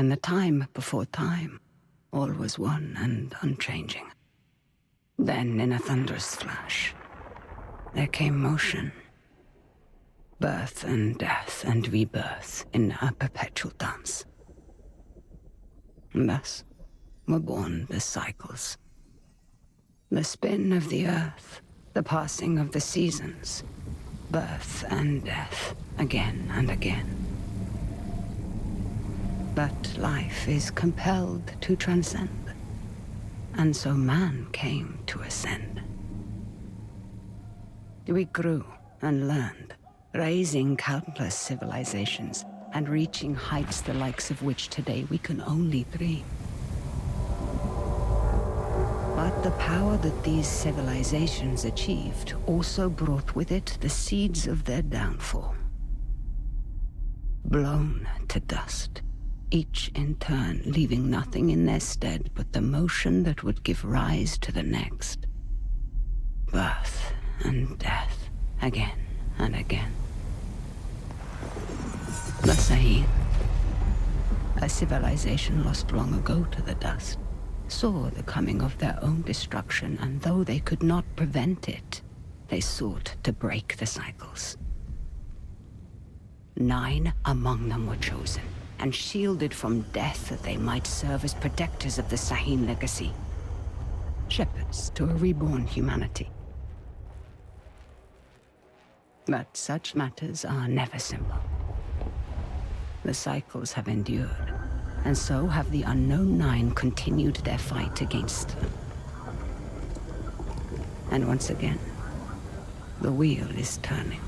in the time before time, all was one and unchanging. Then, in a thunderous flash, there came motion. Birth and death and rebirth in a perpetual dance. And thus were born the cycles. The spin of the earth, the passing of the seasons, birth and death, again and again. But life is compelled to transcend, and so man came to ascend. We grew and learned, raising countless civilizations and reaching heights the likes of which today we can only dream. But the power that these civilizations achieved also brought with it the seeds of their downfall. Blown to dust, each in turn leaving nothing in their stead but the motion that would give rise to the next. Birth and death, again and again. The Sahine, a civilization lost long ago to the dust, saw the coming of their own destruction, and though they could not prevent it, they sought to break the cycles. 9 among them were chosen, and shielded from death that they might serve as protectors of the Sahine legacy. Shepherds to a reborn humanity. But such matters are never simple. The cycles have endured, and so have the Unknown 9 continued their fight against them. And once again, the wheel is turning.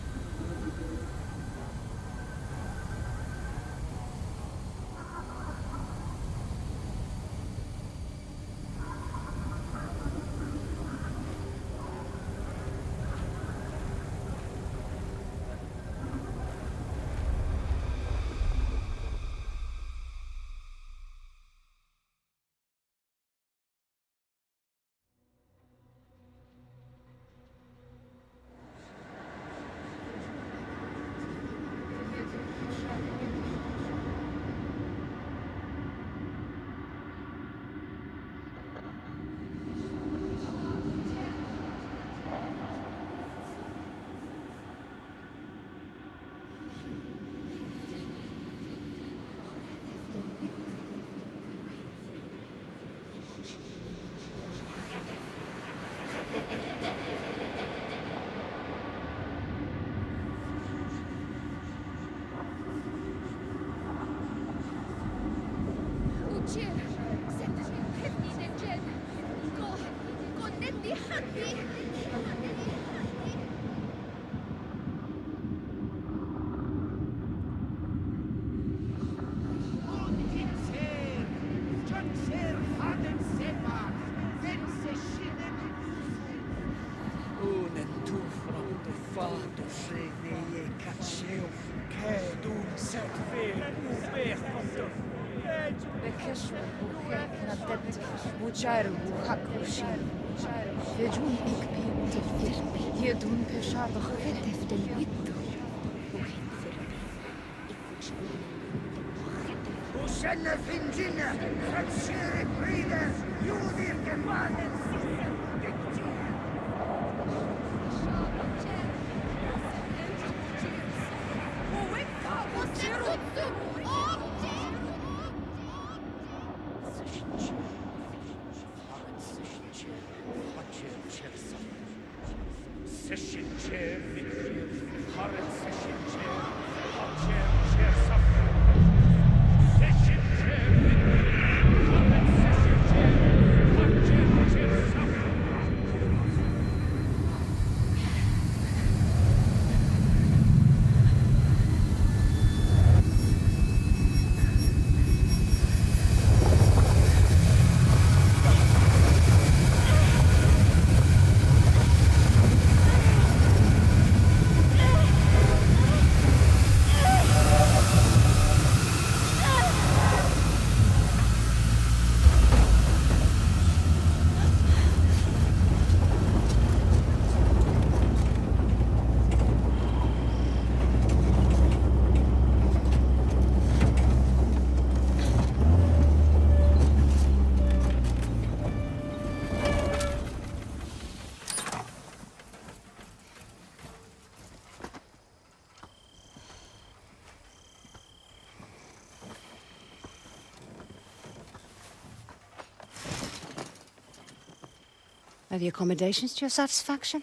Are the accommodations to your satisfaction?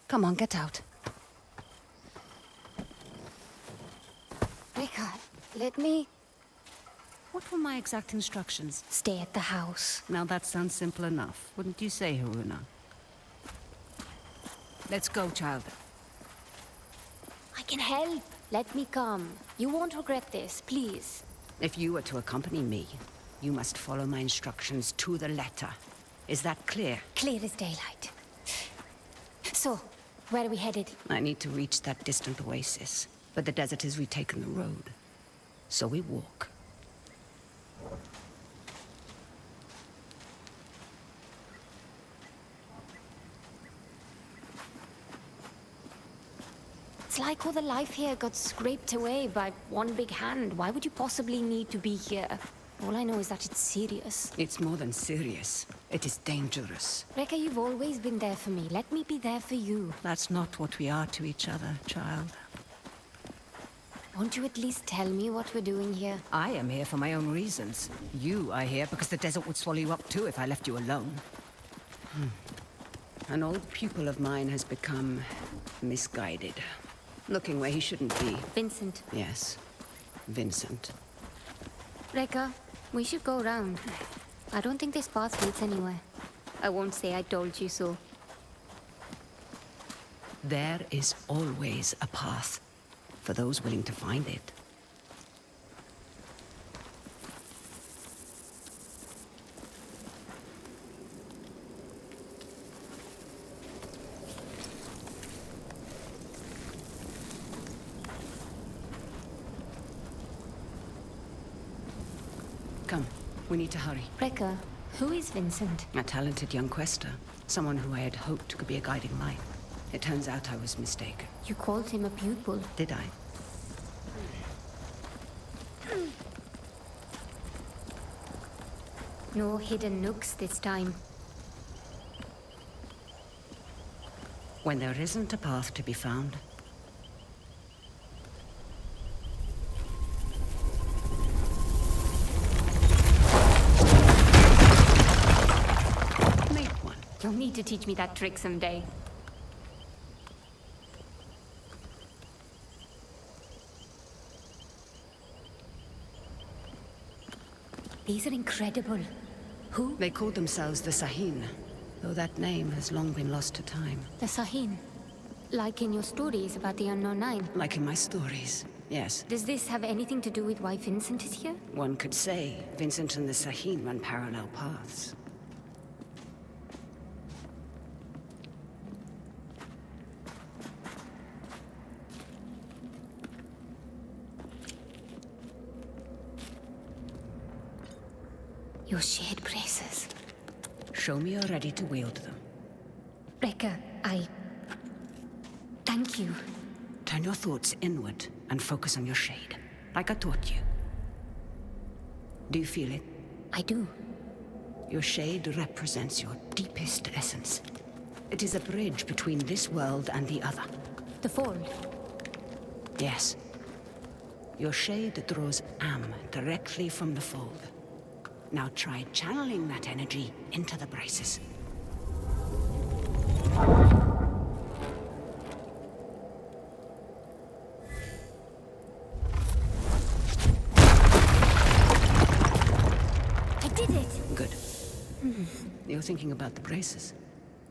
Come on, get out. Rika, let me... What were my exact instructions? Stay at the house. Now that sounds simple enough, wouldn't you say, Haruna? Let's go, child. I can help. Let me come. You won't regret this, please. If you were to accompany me, you must follow my instructions to the letter. Is that clear? Clear as daylight. So, where are we headed? I need to reach that distant oasis, but the desert has retaken the road. So we walk. It's like all the life here got scraped away by one big hand. Why would you possibly need to be here? All I know is that it's serious. It's more than serious. It is dangerous. Rekka, you've always been there for me. Let me be there for you. That's not what we are to each other, child. Won't you at least tell me what we're doing here? I am here for my own reasons. You are here because the desert would swallow you up too if I left you alone. An old pupil of mine has become misguided. Looking where he shouldn't be. Vincent. Yes, Vincent. Rekka, we should go around. I don't think this path leads anywhere. I won't say I told you so. There is always a path for those willing to find it. Come, we need to hurry. Rekka, who is Vincent? A talented young quester. Someone who I had hoped could be a guiding light. It turns out I was mistaken. You called him a pupil. Did I? No hidden nooks this time. When there isn't a path to be found, make one. You'll need to teach me that trick someday. These are incredible. Who? They called themselves the Sahin, though that name has long been lost to time. The Sahin. Like in your stories about the Uncnown 9. Like in my stories, yes. Does this have anything to do with why Vincent is here? One could say Vincent and the Sahin run parallel paths. Your shared braces. Show me you're ready to wield them. Rekka, thank you. Turn your thoughts inward and focus on your shade, like I taught you. Do you feel it? I do. Your shade represents your deepest essence. It is a bridge between this world and the other. The fold. Yes. Your shade draws Am directly from the fold. Now try channeling that energy into the braces. I did it! Good. You're thinking about the braces.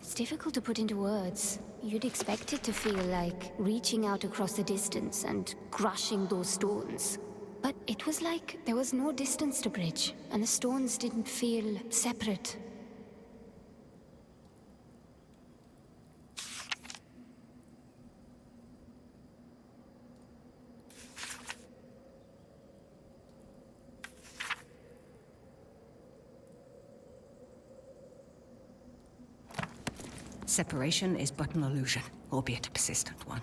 It's difficult to put into words. You'd expect it to feel like reaching out across the distance and crushing those stones. But it was like there was no distance to bridge, and the stones didn't feel separate. Separation is but an illusion, albeit a persistent one.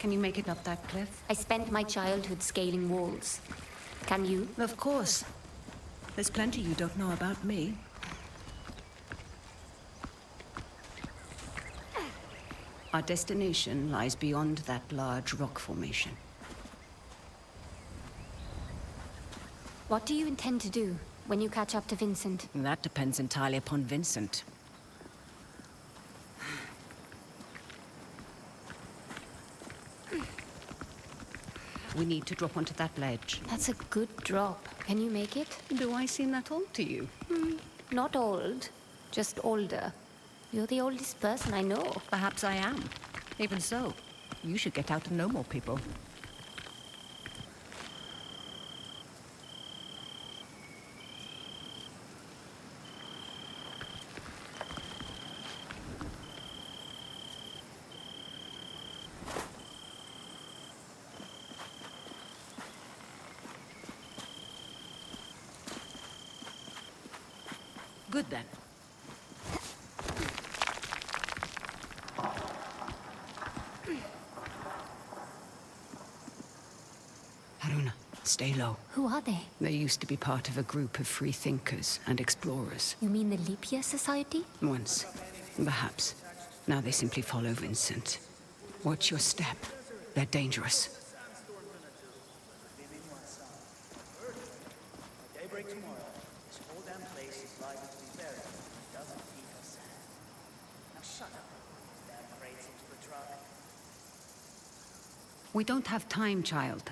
Can you make it up that cliff? I spent my childhood scaling walls. Can you? Of course. There's plenty you don't know about me. Our destination lies beyond that large rock formation. What do you intend to do when you catch up to Vincent? That depends entirely upon Vincent. We need to drop onto that ledge. That's a good drop. Can you make it? Do I seem that old to you? Not old, just older. You're the oldest person I know. Perhaps I am. Even so, you should get out and know more people. Good then. Haruna, stay low. Who are they? They used to be part of a group of free thinkers and explorers. You mean the Leap Year Society? Once, perhaps. Now they simply follow Vincent. Watch your step. They're dangerous. Daybreak tomorrow, this whole damn place is liable to be buried in a dozen feet of sand. Now shut up. Damn crates into the truck. We don't have time, child.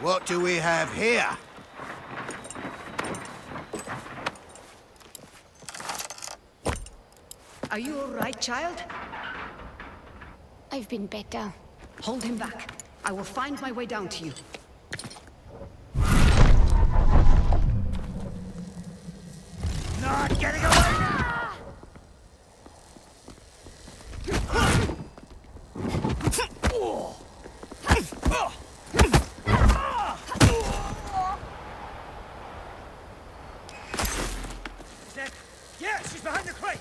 What do we have here? Are you all right, child? I've been better. Hold him back. I will find my way down to you. Not getting away now! Yeah, she's behind the crate!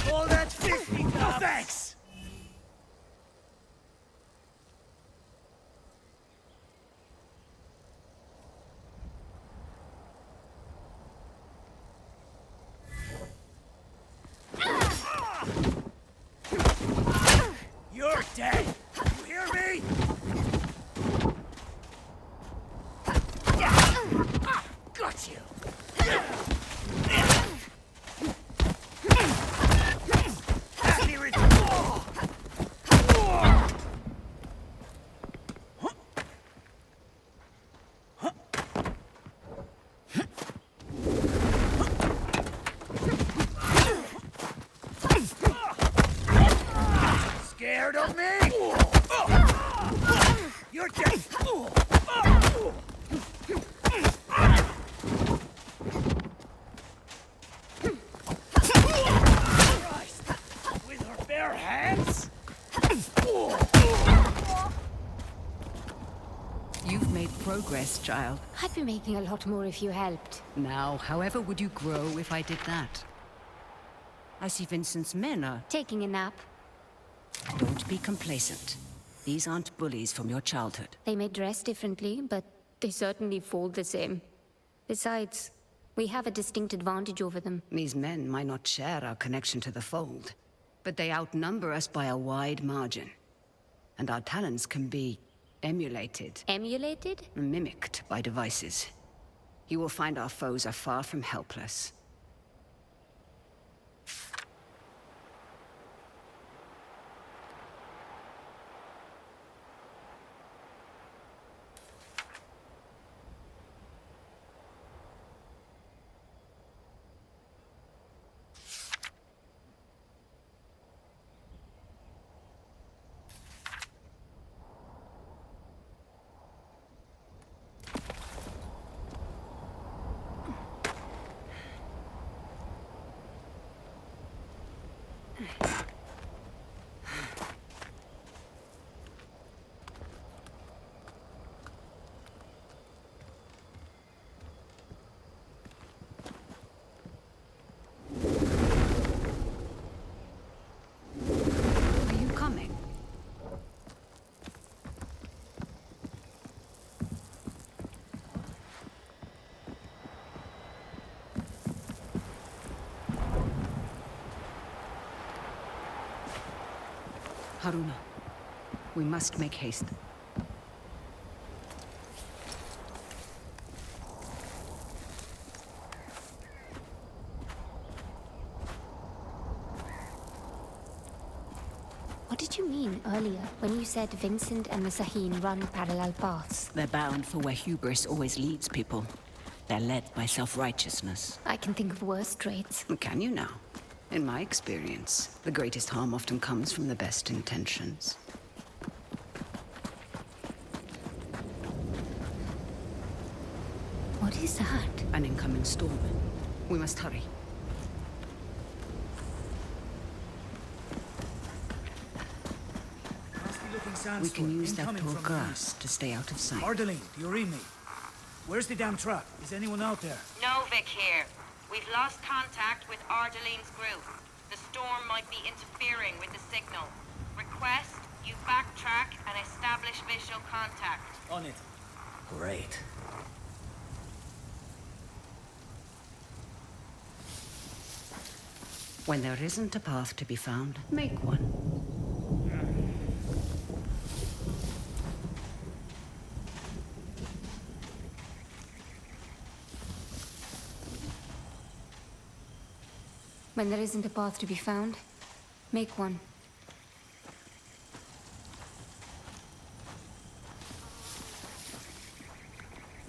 All that 50 no thanks! You're dead! You hear me? Got you! Happy return! Scared of me? You're dead! Christ! With her bare hands? made progress, child. I'd be making a lot more if you helped. Now, however would you grow if I did that? I see Vincent's men are... Taking a nap. Don't be complacent. These aren't bullies from your childhood. They may dress differently, but they certainly fall the same. Besides, we have a distinct advantage over them. These men might not share our connection to the fold, but they outnumber us by a wide margin. And our talents can be emulated. Emulated? Mimicked by devices. You will find our foes are far from helpless. Haruna, we must make haste. What did you mean earlier when you said Vincent and the Saheen run parallel paths? They're bound for where hubris always leads people. They're led by self-righteousness. I can think of worse traits. Can you now? In my experience, the greatest harm often comes from the best intentions. What is that? An incoming storm. We must hurry. We can use that tall grass to stay out of sight. Ardeline, do you read me? Where's the damn truck? Is anyone out there? Novik here. We've lost contact with Ardeline's group. The storm might be interfering with the signal. Request you backtrack and establish visual contact. On it. Great. When there isn't a path to be found, make one. When there isn't a path to be found, make one.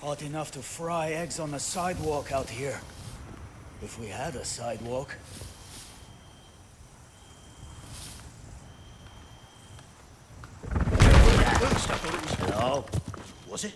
Hot enough to fry eggs on the sidewalk out here. If we had a sidewalk. No. Was it?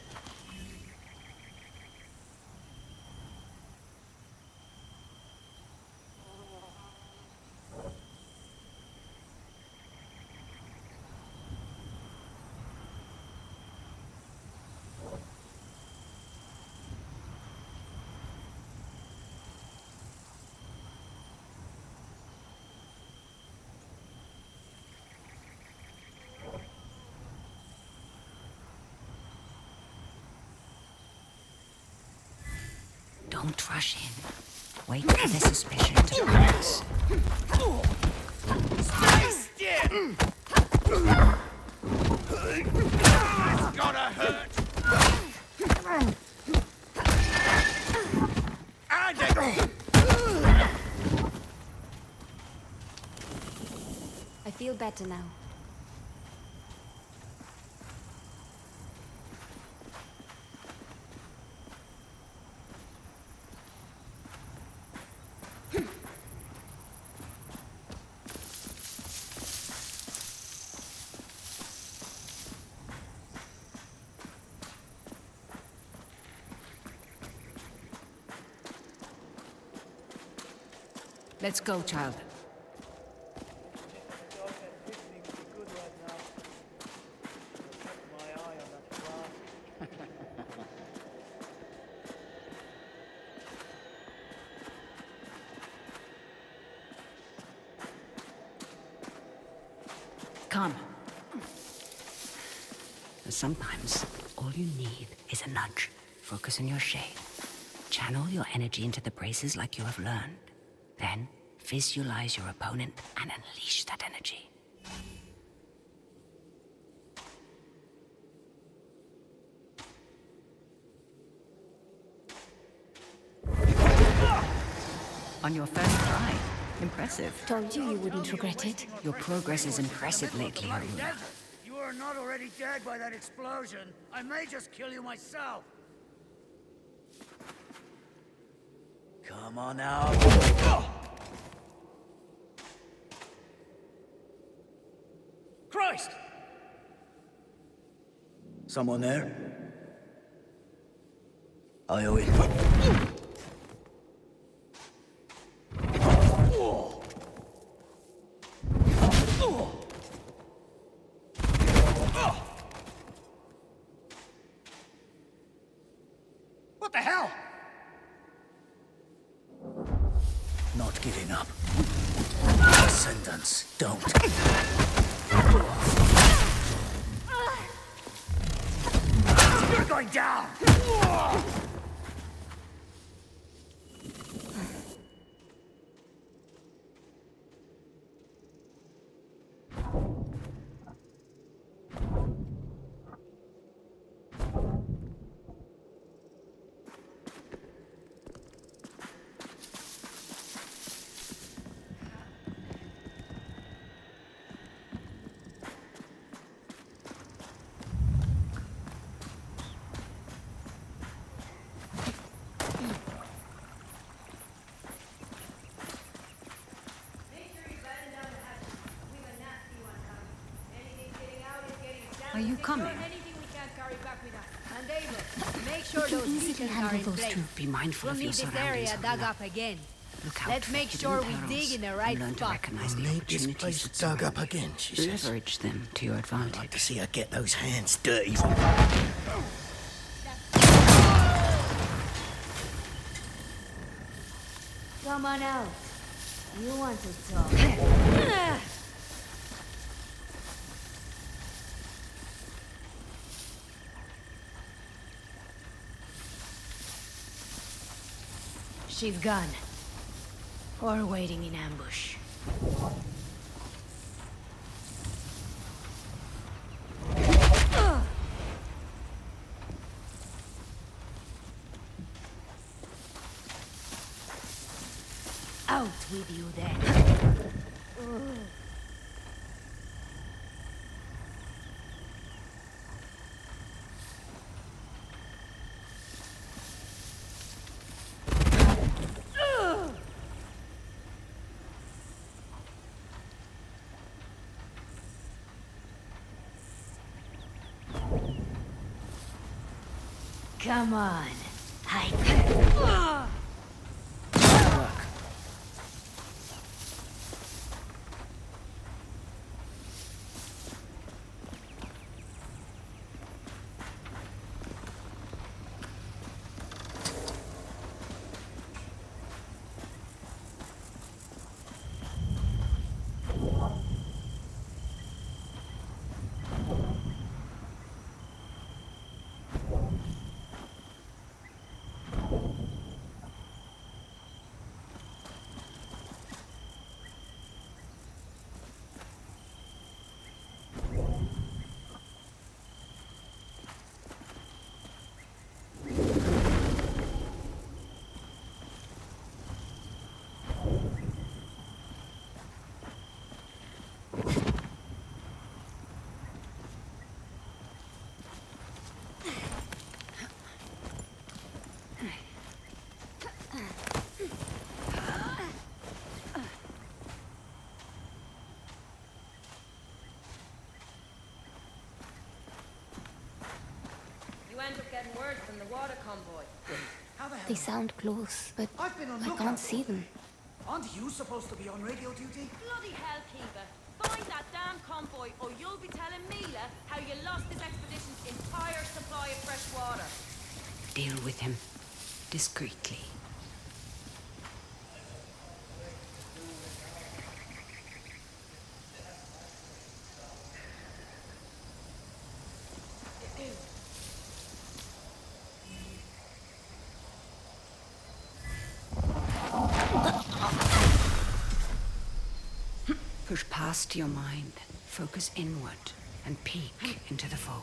Don't rush in. Wait for the suspicion to pass. Stay still! That's gonna hurt! And it! I feel better now. Let's go, child. come. Sometimes, all you need is a nudge. Focus on your shade. Channel your energy into the braces like you have learned. Then, visualize your opponent and unleash that energy. On your first try. Impressive. Told you wouldn't regret it. Your progress is impressive lately, Haruна. You are not already dead by that explosion. I may just kill you myself. Come on out. Christ! Someone there? I owe it. What the hell? Not giving up. Ascendants don't. You're going down! Are you coming? We can easily handle those two. Be mindful of your surroundings, Haruna. again. Look out Let's for make hidden sure we perils dig in the and right learn to spot. recognize the We'll need this opportunities place that dug up surround you. again, she says. Leverage them to your Like to advantage. see her get those hands dirty. Come on out. You want to talk. She's gone. Or waiting in ambush. Out with you then. Come on. End up getting word from the water convoy. How the hell? They sound close, but I've been on I lookout can't for see them. Aren't you supposed to be on radio duty? Bloody hellkeeper. Find that damn convoy or you'll be telling Mila how you lost this expedition's entire supply of fresh water. Deal with him discreetly. Push past your mind, focus inward, and peek into the fold.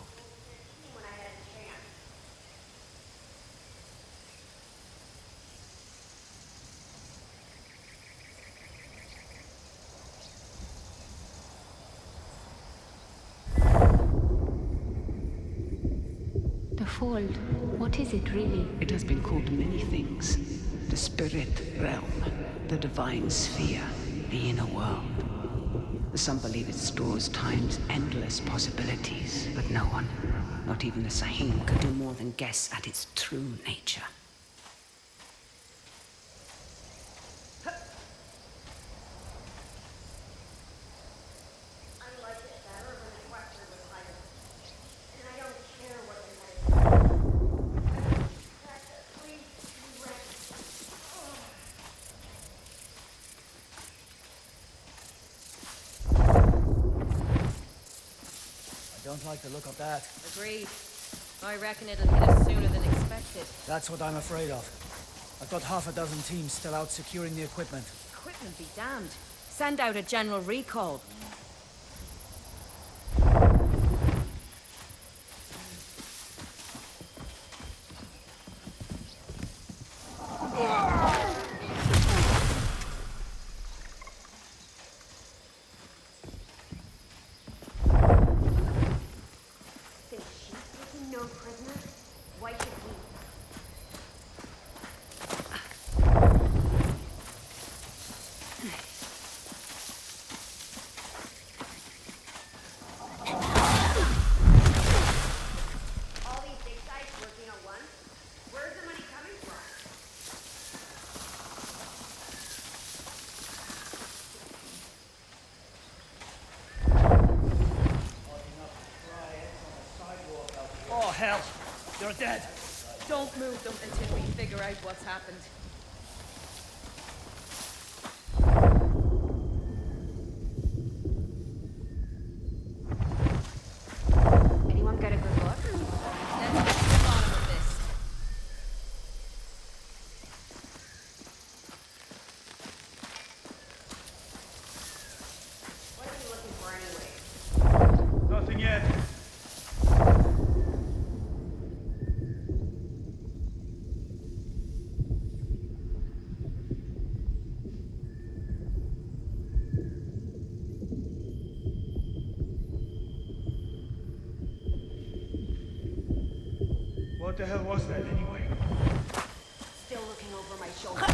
The fold, what is it really? It has been called many things. The spirit realm, the divine sphere, the inner world. Some believe it stores time's endless possibilities, but no one, not even the Sahim, could do more than guess at its true nature. Don't like the look of that. Agreed. I reckon it'll hit us sooner than expected. That's what I'm afraid of. I've got half a dozen teams still out securing the equipment. Equipment be damned. Send out a general recall. Oh, hell! You're dead! Don't move them until we figure out what's happened. Anyone get a good look? Let's get to the bottom of this. What are you looking for anyway? Nothing yet. What the hell was that anyway? Still looking over my shoulder.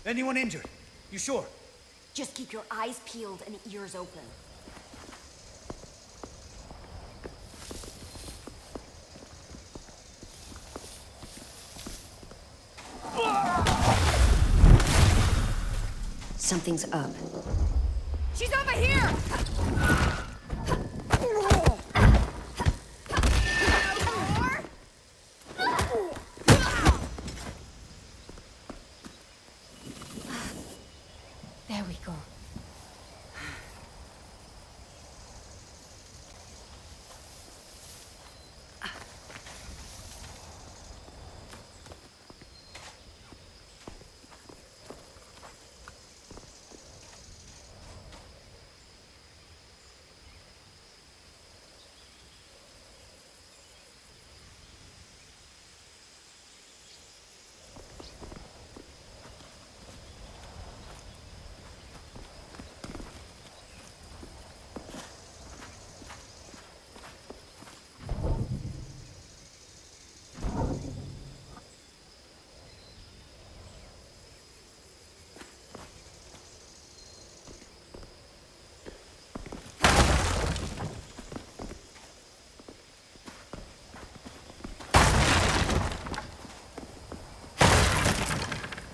Anyone injured? You sure? Just keep your eyes peeled and ears open. Something's up. She's over here! There we go.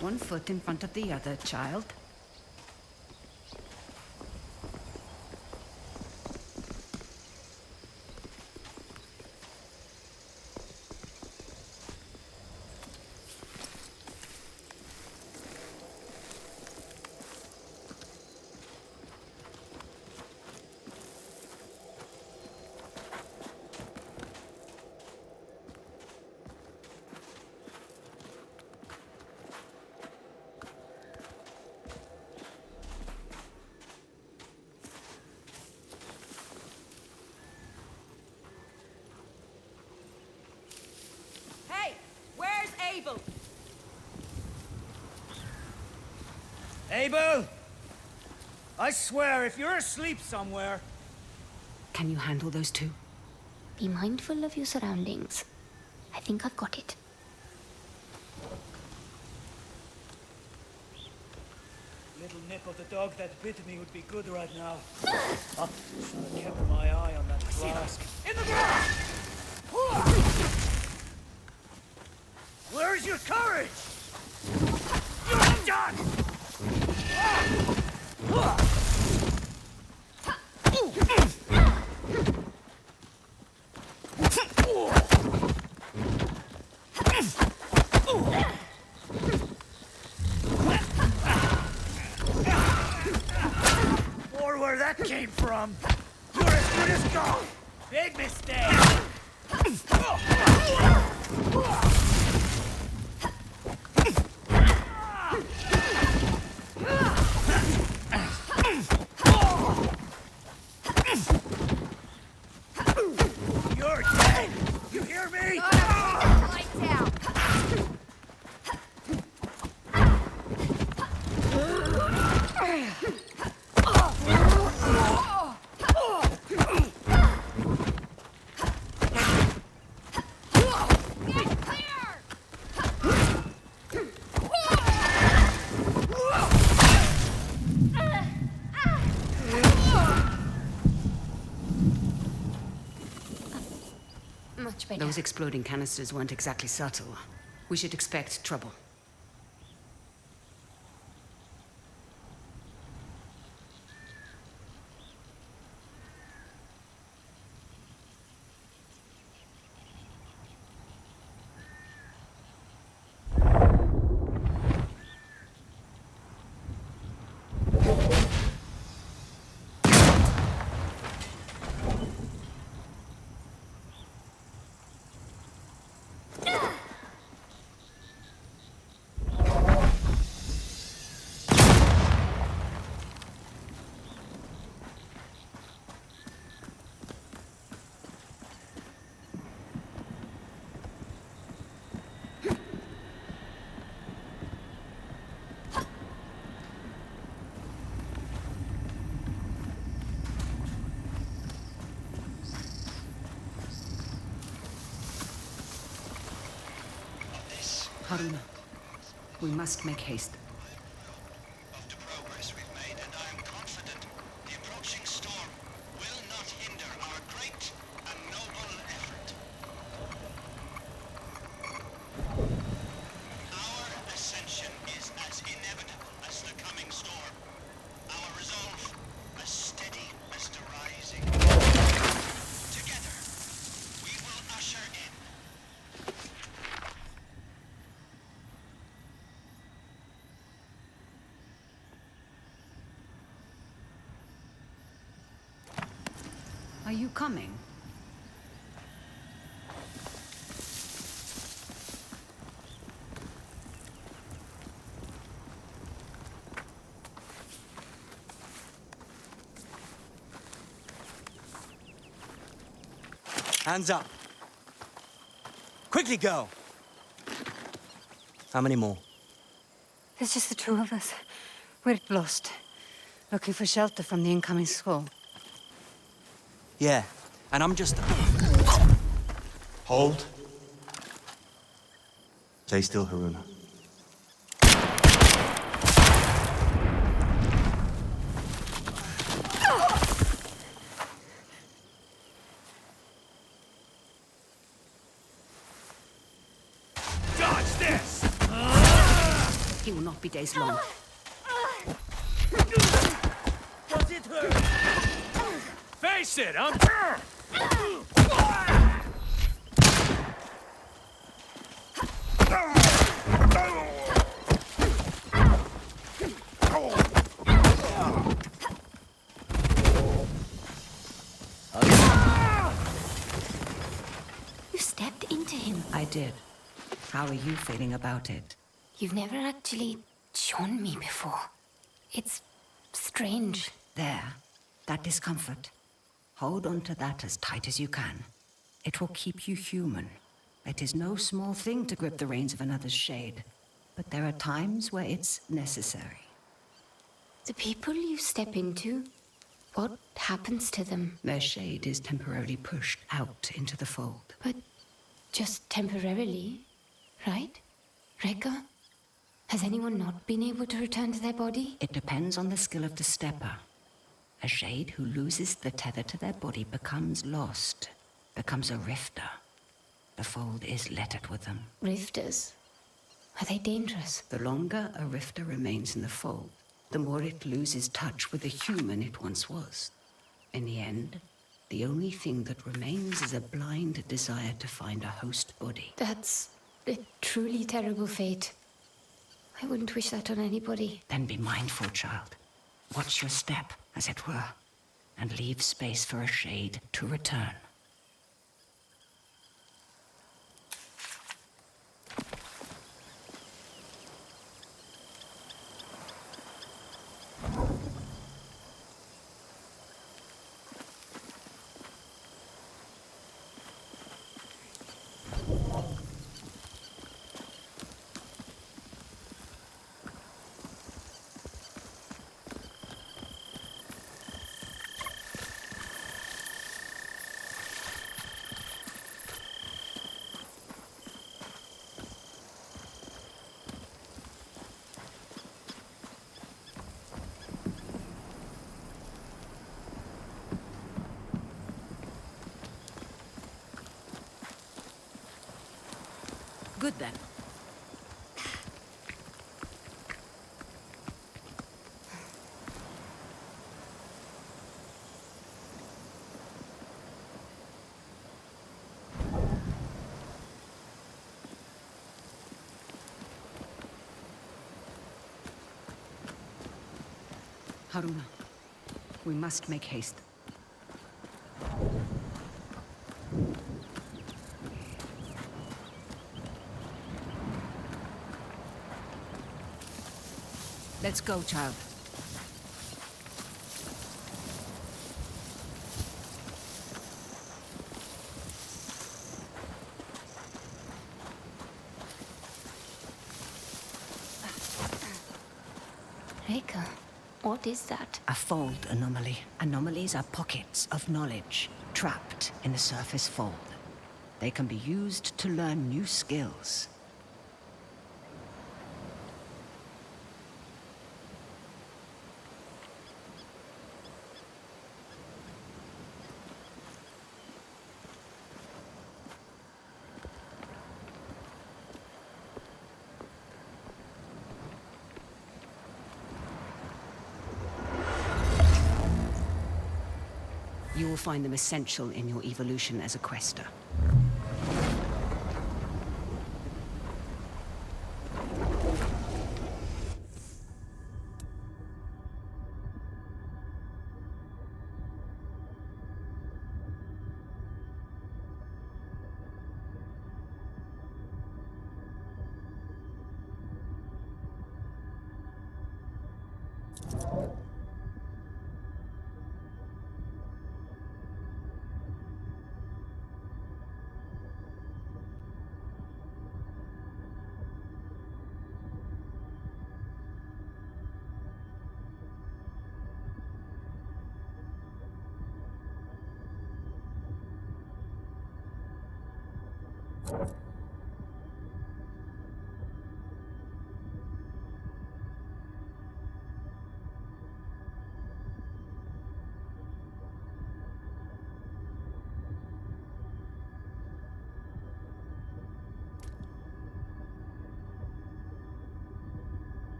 One foot in front of the other, child. Abel! I swear, if you're asleep somewhere... Can you handle those two? Be mindful of your surroundings. I think I've got it. Little nip of the dog that bit me would be good right now. I should have kept my eye on that flask. In the ground! Where's your courage? You're done! Or where that came from. You're as good as gone. Big mistake. You're dead. You hear me? Lights out. Much better. Those exploding canisters weren't exactly subtle. We should expect trouble. Haruna, we must make haste. Of the progress we've made, and I am confident the approaching storm will not hinder our great and noble effort. Our ascension is as inevitable as the coming storm. Our resolve as steady as the rising. Together, we will usher in. Are you coming? Hands up. Quickly go. How many more? There's just the two of us. We're lost. Looking for shelter from the incoming squall. Yeah, and I'm just... Hold. Stay still, Haruna. Dodge this! He will not be days long. Does it hurt? Face it, I'm... You stepped into him. I did. How are you feeling about it? You've never actually shown me before. It's strange. There. That discomfort. Hold on to that as tight as you can. It will keep you human. It is no small thing to grip the reins of another's shade, but there are times where it's necessary. The people you step into, what happens to them? Their shade is temporarily pushed out into the fold. But just temporarily, right? Rekka? Has anyone not been able to return to their body? It depends on the skill of the stepper. A shade who loses the tether to their body becomes lost, becomes a rifter. The fold is littered with them. Rifters? Are they dangerous? The longer a rifter remains in the fold, the more it loses touch with the human it once was. In the end, the only thing that remains is a blind desire to find a host body. That's a truly terrible fate. I wouldn't wish that on anybody. Then be mindful, child. Watch your step, as it were, and leave space for a shade to return. Good then. Haruna, we must make haste. Let's go, child. Rekka, what is that? A fold anomaly. Anomalies are pockets of knowledge trapped in the surface fold. They can be used to learn new skills. You will find them essential in your evolution as a quester.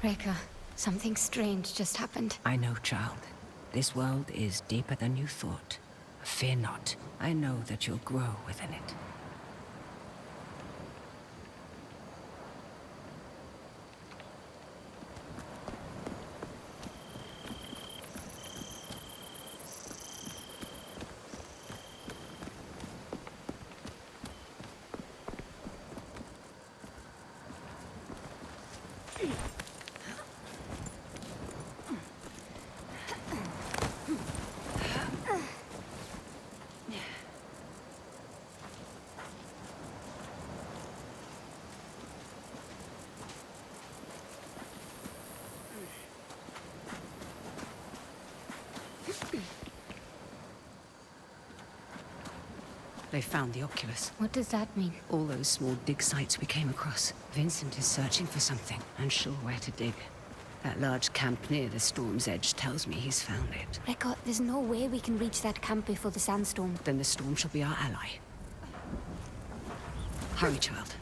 Rekka, something strange just happened. I know, child. This world is deeper than you thought. Fear not. I know that you'll grow within it. They found the oculus. What does that mean? All those small dig sites we came across. Vincent is searching for something, unsure where to dig. That large camp near the storm's edge tells me he's found it. Rekka, there's no way we can reach that camp before the sandstorm. Then the storm shall be our ally. Hurry, child.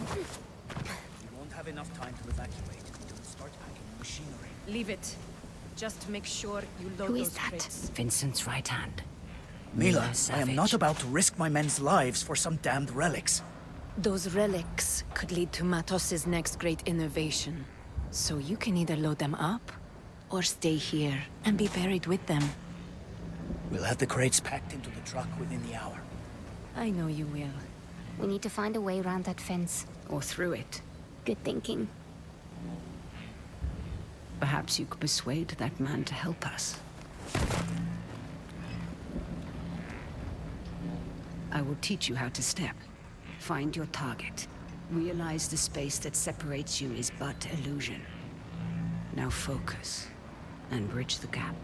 We won't have enough time to evacuate until we start packing machinery. Leave it. Just make sure you load Who is those that? crates. Vincent's right hand. Mila, I Savage. am not about to risk my men's lives for some damned relics. Those relics could lead to Matos's next great innovation. So you can either load them up, or stay here and be buried with them. We'll have the crates packed into the truck within the hour. I know you will. We need to find a way around that fence. Or through it. Good thinking. Perhaps you could persuade that man to help us. I will teach you how to step. Find your target. Realize the space that separates you is but illusion. Now focus, and bridge the gap.